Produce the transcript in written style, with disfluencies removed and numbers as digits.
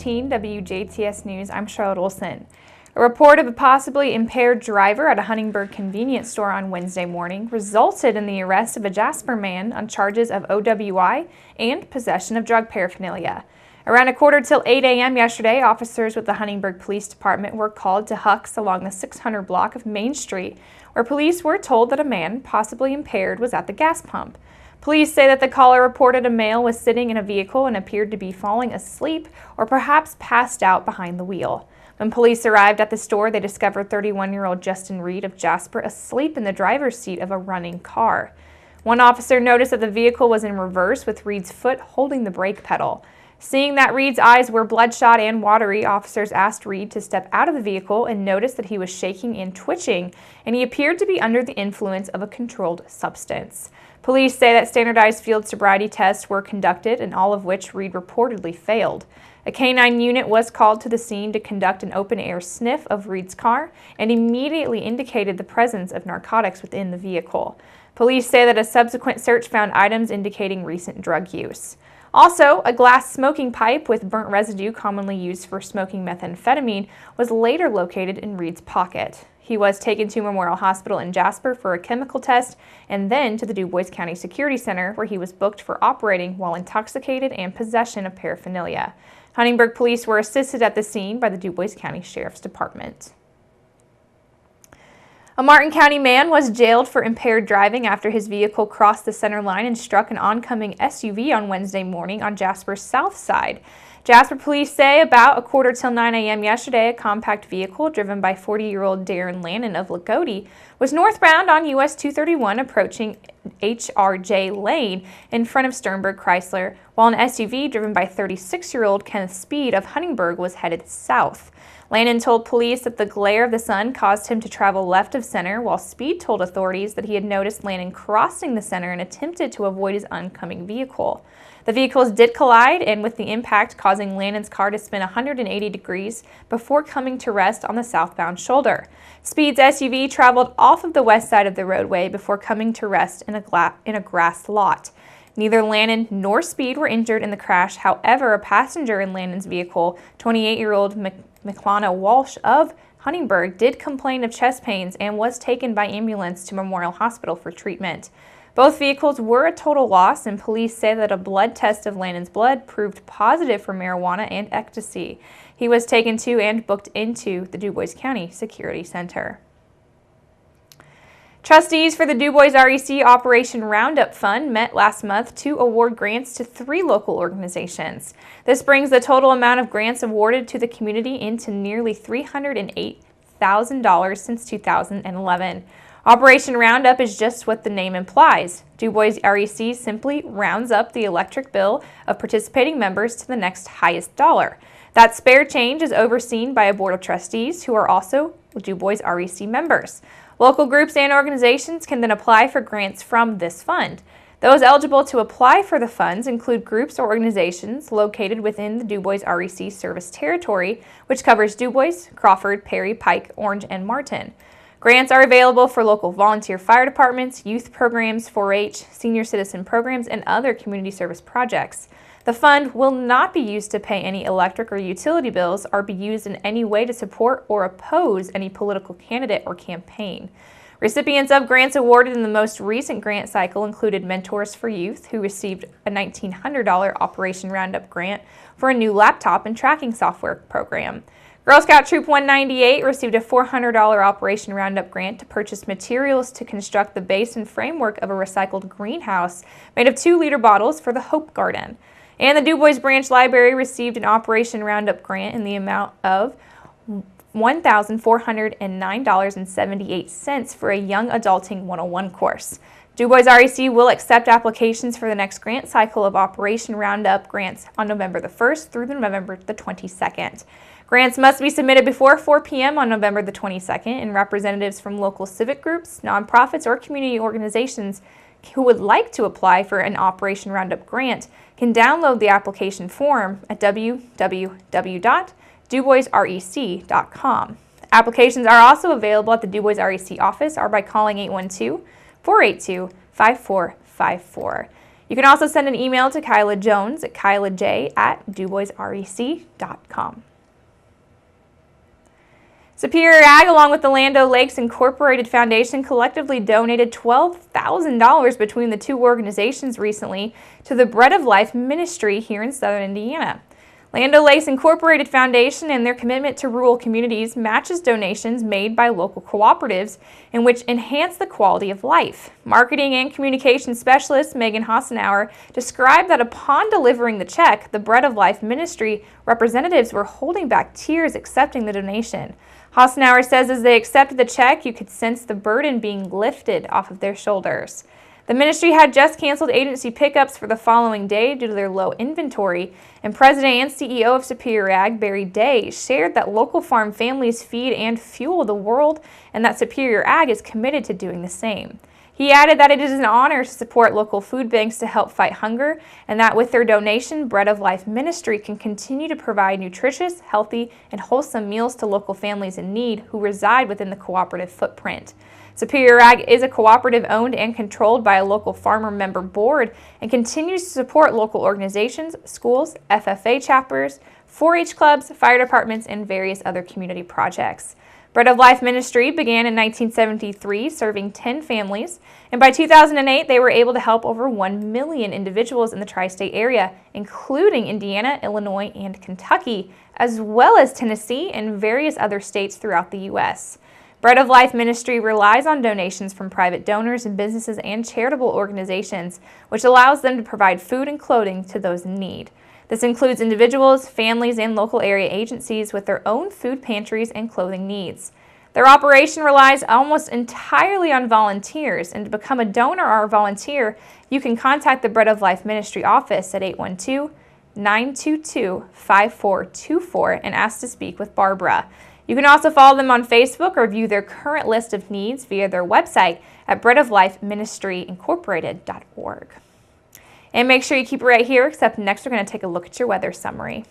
13 WJTS News, I'm Charlotte Olson. A report of a possibly impaired driver at a Huntingburg convenience store on Wednesday morning resulted in the arrest of a Jasper man on charges of OWI and possession of drug paraphernalia. Around 8:15 a.m. yesterday, officers with the Huntingburg Police Department were called to Huck's along the 600 block of Main Street, where police were told that a man, possibly impaired, was at the gas pump. Police say that the caller reported a male was sitting in a vehicle and appeared to be falling asleep or perhaps passed out behind the wheel. When police arrived at the store, they discovered 31-year-old Justin Reed of Jasper asleep in the driver's seat of a running car. One officer noticed that the vehicle was in reverse with Reed's foot holding the brake pedal. Seeing that Reed's eyes were bloodshot and watery, officers asked Reed to step out of the vehicle and noticed that he was shaking and twitching, and he appeared to be under the influence of a controlled substance. Police say that standardized field sobriety tests were conducted, and all of which Reed reportedly failed. A canine unit was called to the scene to conduct an open-air sniff of Reed's car and immediately indicated the presence of narcotics within the vehicle. Police say that a subsequent search found items indicating recent drug use. Also, a glass smoking pipe with burnt residue commonly used for smoking methamphetamine was later located in Reed's pocket. He was taken to Memorial Hospital in Jasper for a chemical test and then to the DuBois County Security Center, where he was booked for operating while intoxicated and possession of paraphernalia. Huntingburg police were assisted at the scene by the DuBois County Sheriff's Department. A Martin County man was jailed for impaired driving after his vehicle crossed the center line and struck an oncoming SUV on Wednesday morning on Jasper's south side. Jasper police say about 9:15 a.m. yesterday, a compact vehicle driven by 40-year-old Darren Lannon of Lagodi was northbound on US 231 approaching HRJ Lane in front of Sternberg Chrysler, while an SUV driven by 36-year-old Kenneth Speed of Huntingburg was headed south. Lannon told police that the glare of the sun caused him to travel left of center, while Speed told authorities that he had noticed Lannon crossing the center and attempted to avoid his oncoming vehicle. The vehicles did collide, and with the impact causing Lannon's car to spin 180 degrees before coming to rest on the southbound shoulder. Speed's SUV traveled off of the west side of the roadway before coming to rest in a grass lot. Neither Lannon nor Speed were injured in the crash. However, a passenger in Lannon's vehicle, 28-year-old McLana Walsh of Huntingburg, did complain of chest pains and was taken by ambulance to Memorial Hospital for treatment. Both vehicles were a total loss, and police say that a blood test of Lannon's blood proved positive for marijuana and ecstasy. He was taken to and booked into the DuBois County Security Center. Trustees for the DuBois REC Operation Roundup Fund met last month to award grants to 3 local organizations. This brings the total amount of grants awarded to the community into nearly $308,000 since 2011. Operation Roundup is just what the name implies. DuBois REC simply rounds up the electric bill of participating members to the next highest dollar. That spare change is overseen by a board of trustees who are also DuBois REC members. Local groups and organizations can then apply for grants from this fund. Those eligible to apply for the funds include groups or organizations located within the DuBois REC service territory, which covers DuBois, Crawford, Perry, Pike, Orange, and Martin. Grants are available for local volunteer fire departments, youth programs, 4-H, senior citizen programs, and other community service projects. The fund will not be used to pay any electric or utility bills or be used in any way to support or oppose any political candidate or campaign. Recipients of grants awarded in the most recent grant cycle included Mentors for Youth, who received a $1,900 Operation Roundup grant for a new laptop and tracking software program. Girl Scout Troop 198 received a $400 Operation Roundup grant to purchase materials to construct the base and framework of a recycled greenhouse made of 2-liter bottles for the Hope Garden. And the DuBois Branch Library received an Operation Roundup grant in the amount of $1,409.78 for a Young Adulting 101 course. DuBois REC will accept applications for the next grant cycle of Operation Roundup grants on November the 1st through November the 22nd. Grants must be submitted before 4 p.m. on November the 22nd, and representatives from local civic groups, nonprofits, or community organizations who would like to apply for an Operation Roundup grant can download the application form at www.duboisrec.com. Applications are also available at the DuBois REC office or by calling 812-482-5454. You can also send an email to Kyla Jones at kylaj@duboisrec.com. Superior Ag, along with the Land O'Lakes Incorporated Foundation, collectively donated $12,000 between the two organizations recently to the Bread of Life ministry here in southern Indiana. Land O'Lakes Incorporated Foundation and their commitment to rural communities matches donations made by local cooperatives in which enhance the quality of life. Marketing and communications specialist Megan Hassenauer described that upon delivering the check, the Bread of Life ministry representatives were holding back tears accepting the donation. Hassenauer says as they accepted the check, you could sense the burden being lifted off of their shoulders. The ministry had just canceled agency pickups for the following day due to their low inventory, and President and CEO of Superior Ag, Barry Day, shared that local farm families feed and fuel the world and that Superior Ag is committed to doing the same. He added that it is an honor to support local food banks to help fight hunger, and that with their donation, Bread of Life Ministry can continue to provide nutritious, healthy, and wholesome meals to local families in need who reside within the cooperative footprint. Superior Ag is a cooperative owned and controlled by a local farmer member board and continues to support local organizations, schools, FFA chapters, 4-H clubs, fire departments, and various other community projects. Bread of Life Ministry began in 1973, serving 10 families, and by 2008 they were able to help over 1 million individuals in the tri-state area, including Indiana, Illinois, and Kentucky, as well as Tennessee and various other states throughout the U.S. Bread of Life Ministry relies on donations from private donors and businesses and charitable organizations, which allows them to provide food and clothing to those in need. This includes individuals, families, and local area agencies with their own food pantries and clothing needs. Their operation relies almost entirely on volunteers, and to become a donor or a volunteer, you can contact the Bread of Life Ministry office at 812-922-5424 and ask to speak with Barbara. You can also follow them on Facebook or view their current list of needs via their website at breadoflifeministryincorporated.org. And make sure you keep it right here, except next we're going to take a look at your weather summary.